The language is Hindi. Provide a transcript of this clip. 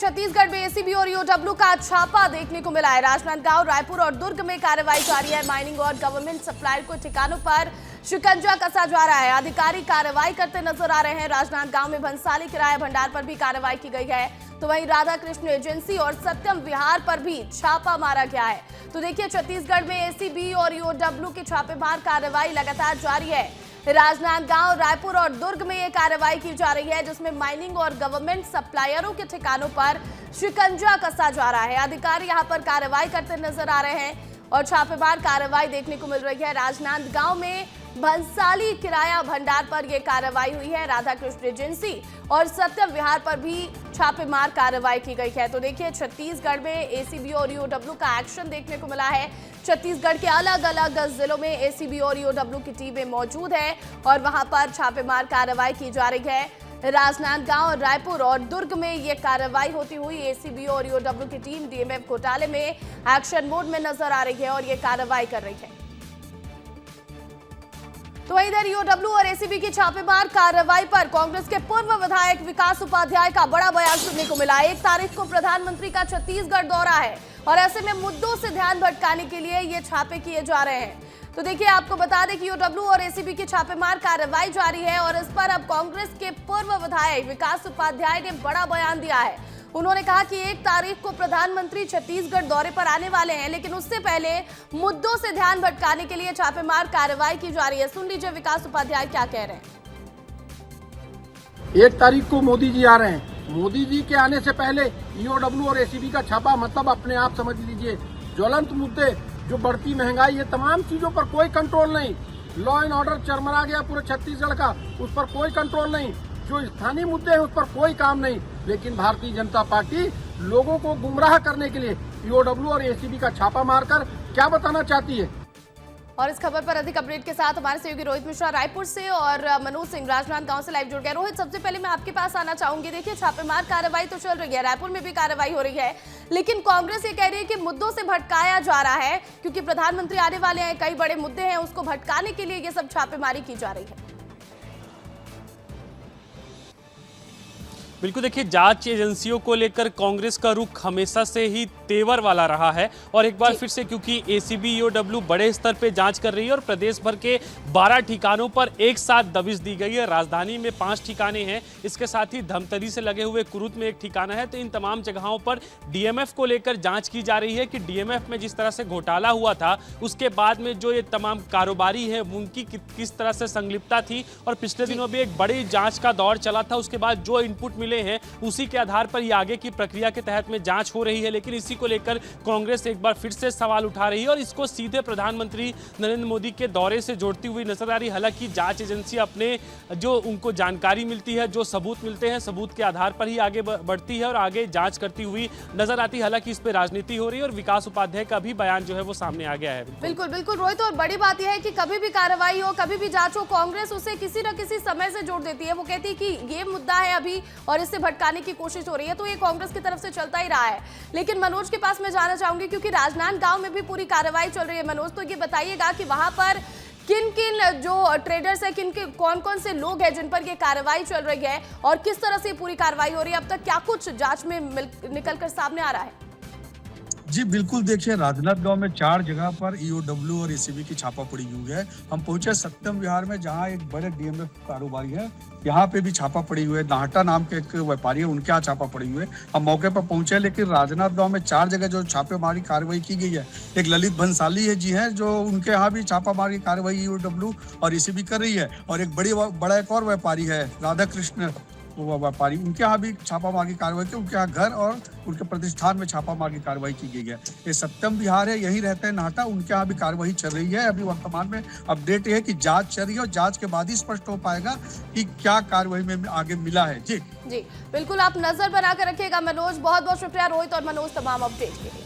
छत्तीसगढ़ में एसीबी और ईओडब्ल्यू का छापा देखने को मिला है। राजनांदगांव, रायपुर और दुर्ग में कार्रवाई जारी है। माइनिंग और गवर्नमेंट सप्लायर को ठिकानों पर शिकंजा कसा जा रहा है। अधिकारी कार्रवाई करते नजर आ रहे हैं। राजनांदगांव में भंसाली किराया भंडार पर भी कार्रवाई की गई है, तो वहीं राधा कृष्ण एजेंसी और सत्यम विहार पर भी छापा मारा गया है। तो देखिए, छत्तीसगढ़ में एसीबी और ईओडब्ल्यू की छापेमार कार्रवाई लगातार जारी है। राजनांदगांव, रायपुर और दुर्ग में ये कार्रवाई की जा रही है, जिसमें माइनिंग और गवर्नमेंट सप्लायरों के ठिकानों पर शिकंजा कसा जा रहा है। अधिकारी यहां पर कार्रवाई करते नजर आ रहे हैं और छापेमार कार्रवाई देखने को मिल रही है। राजनांदगांव में भंसाली किराया भंडार पर यह कार्रवाई हुई है। राधा कृष्ण एजेंसी और सत्यम विहार पर भी छापेमार कार्रवाई की गई है। तो देखिए, छत्तीसगढ़ में एसीबी और ईओडब्ल्यू का एक्शन देखने को मिला है। छत्तीसगढ़ के अलग अलग जिलों में एसीबी और ईओडब्ल्यू की टीमें मौजूद है और वहां पर छापेमार कार्रवाई की जा रही है। राजनांदगांव, रायपुर और दुर्ग में ये कार्रवाई होती हुई एसीबी और ईओडब्ल्यू की टीम डीएमएफ घोटाले में एक्शन मोड में नजर आ रही है और ये कार्रवाई कर रही है। तो इधर ईओडब्ल्यू और एसीबी की छापेमार कार्रवाई पर कांग्रेस के पूर्व विधायक विकास उपाध्याय का बड़ा बयान सुनने को मिला। 1 तारीख को प्रधानमंत्री का छत्तीसगढ़ दौरा है और ऐसे में मुद्दों से ध्यान भटकाने के लिए ये छापे किए जा रहे हैं। तो देखिए, आपको बता दें कि ईओडब्ल्यू और एसीबी की छापेमार कार्रवाई जारी है और इस पर अब कांग्रेस के पूर्व विधायक विकास उपाध्याय ने बड़ा बयान दिया है। उन्होंने कहा कि 1 तारीख को प्रधानमंत्री छत्तीसगढ़ दौरे पर आने वाले हैं, लेकिन उससे पहले मुद्दों से ध्यान भटकाने के लिए छापेमार कार्रवाई की जा रही है। सुन लीजिए विकास उपाध्याय क्या कह रहे हैं। 1 तारीख को मोदी जी आ रहे हैं। मोदी जी के आने से पहले ईओडब्ल्यू और एसीबी का छापा, मतलब अपने आप समझ लीजिए ज्वलंत मुद्दे, जो बढ़ती महंगाई, ये तमाम चीजों पर कोई कंट्रोल नहीं। लॉ एंड ऑर्डर चरमरा गया पूरे छत्तीसगढ़ का, उस पर कोई कंट्रोल नहीं। जो स्थानीय मुद्दे हैं उस पर कोई काम नहीं। लेकिन भारतीय जनता पार्टी लोगों को गुमराह करने के लिए ईओडब्ल्यू और एसीबी का छापा मारकर क्या बताना चाहती है। और इस खबर पर अधिक अपडेट के साथ हमारे सहयोगी रोहित मिश्रा रायपुर से और मनोज सिंह राजनांदगांव से लाइव जुड़ गए। रोहित, सबसे पहले मैं आपके पास आना चाहूंगी। देखिए, छापेमार कार्रवाई तो चल रही है, रायपुर में भी कार्रवाई हो रही है, लेकिन कांग्रेस ये कह रही है कि मुद्दों से भटकाया जा रहा है, क्योंकि प्रधानमंत्री आने वाले हैं, कई बड़े मुद्दे हैं, उसको भटकाने के लिए ये सब छापेमारी की जा रही है। बिल्कुल, देखिए, जांच एजेंसियों को लेकर कांग्रेस का रुख हमेशा से ही तेवर वाला रहा है और एक बार फिर से क्योंकि एसीबी ईओडब्ल्यू बड़े स्तर पे जांच कर रही है और प्रदेश भर के 12 ठिकानों पर एक साथ दबिश दी गई है। राजधानी में 5 ठिकाने हैं, इसके साथ ही धमतरी से लगे हुए कुरुत में 1 ठिकाना है। तो इन तमाम जगहों पर डीएमएफ को लेकर जांच की जा रही है कि डीएमएफ में जिस तरह से घोटाला हुआ था, उसके बाद में जो ये तमाम कारोबारी है उनकी किस तरह से संलिप्तता थी। और पिछले दिनों भी एक बड़ी जांच का दौर चला था, उसके बाद जो इनपुट मिले हैं उसी के आधार पर ये आगे की प्रक्रिया के तहत में जांच हो रही है। लेकिन इसी को लेकर कांग्रेस एक बार फिर से सवाल उठा रही है और इसको सीधे प्रधानमंत्री नरेंद्र मोदी के दौरे से जोड़ती हुई नजर आ रही है। हालांकि जांच एजेंसी अपने जो उनको जानकारी मिलती है, जो सबूत मिलते हैं, सबूत के आधार पर ही आगे बढ़ती है और आगे जांच करती हुई नजर आती है। हालांकि इस पर राजनीति हो रही है और विकास उपाध्याय का भी बयान जो है वो सामने आ गया है। बिल्कुल बिल्कुल रोहित, और बड़ी बात यह है कि कभी भी कार्रवाई हो, कभी भी जांच हो, कांग्रेस उसे किसी न किसी समय से जोड़ देती है। वो कहती है कि ये मुद्दा है अभी और इससे भटकाने की कोशिश हो रही है, तो ये कांग्रेस की तरफ से चलता ही रहा है। लेकिन मनोज के पास मैं जाना चाहूंगी, क्योंकि राजनांदगांव में भी पूरी कार्रवाई चल रही है। मनोज, तो ये बताइएगा कि वहां पर किन किन जो ट्रेडर्स है, कौन कौन से लोग हैं जिन पर ये कार्रवाई चल रही है और किस तरह से पूरी कार्रवाई हो रही है, अब तक क्या कुछ जांच में निकल कर सामने आ रहा है? जी बिल्कुल, देखिए, राजनांदगांव में 4 जगह पर ईओडब्ल्यू और एसीबी की छापा पड़ी हुई है। हम पहुंचे सत्यम विहार में, जहां एक बड़े डीएमएफ कारोबारी है, यहाँ पे भी छापा पड़ी हुई है। नाहटा नाम के एक व्यापारी है, उनके यहाँ छापा पड़ी हुई है। हम मौके पर पहुंचे, लेकिन राजनांदगांव में 4 जगह जो छापेमारी कार्रवाई की गई है। एक ललित भंसाली है जी, है जो उनके यहाँ भी छापामारी कार्रवाई ईओडब्ल्यू और एसीबी कर रही है। और एक बड़ा एक और व्यापारी है, राधा कृष्ण व्यापारी, उनके यहाँ भी छापामार की कार्रवाई की। उनके यहाँ घर और उनके प्रतिष्ठान में छापामार की कार्रवाई की गई है। ये सत्यम विहार है, यही रहते हैं नाहटा, उनके यहाँ भी कार्रवाई चल रही है। अभी वर्तमान में अपडेट है कि जांच चल रही है और जांच के बाद ही स्पष्ट हो पाएगा कि क्या कार्रवाई में आगे मिला है। जी बिल्कुल, आप नजर बनाकर रखिएगा मनोज। बहुत बहुत शुक्रिया रोहित और मनोज तमाम अपडेट के लिए।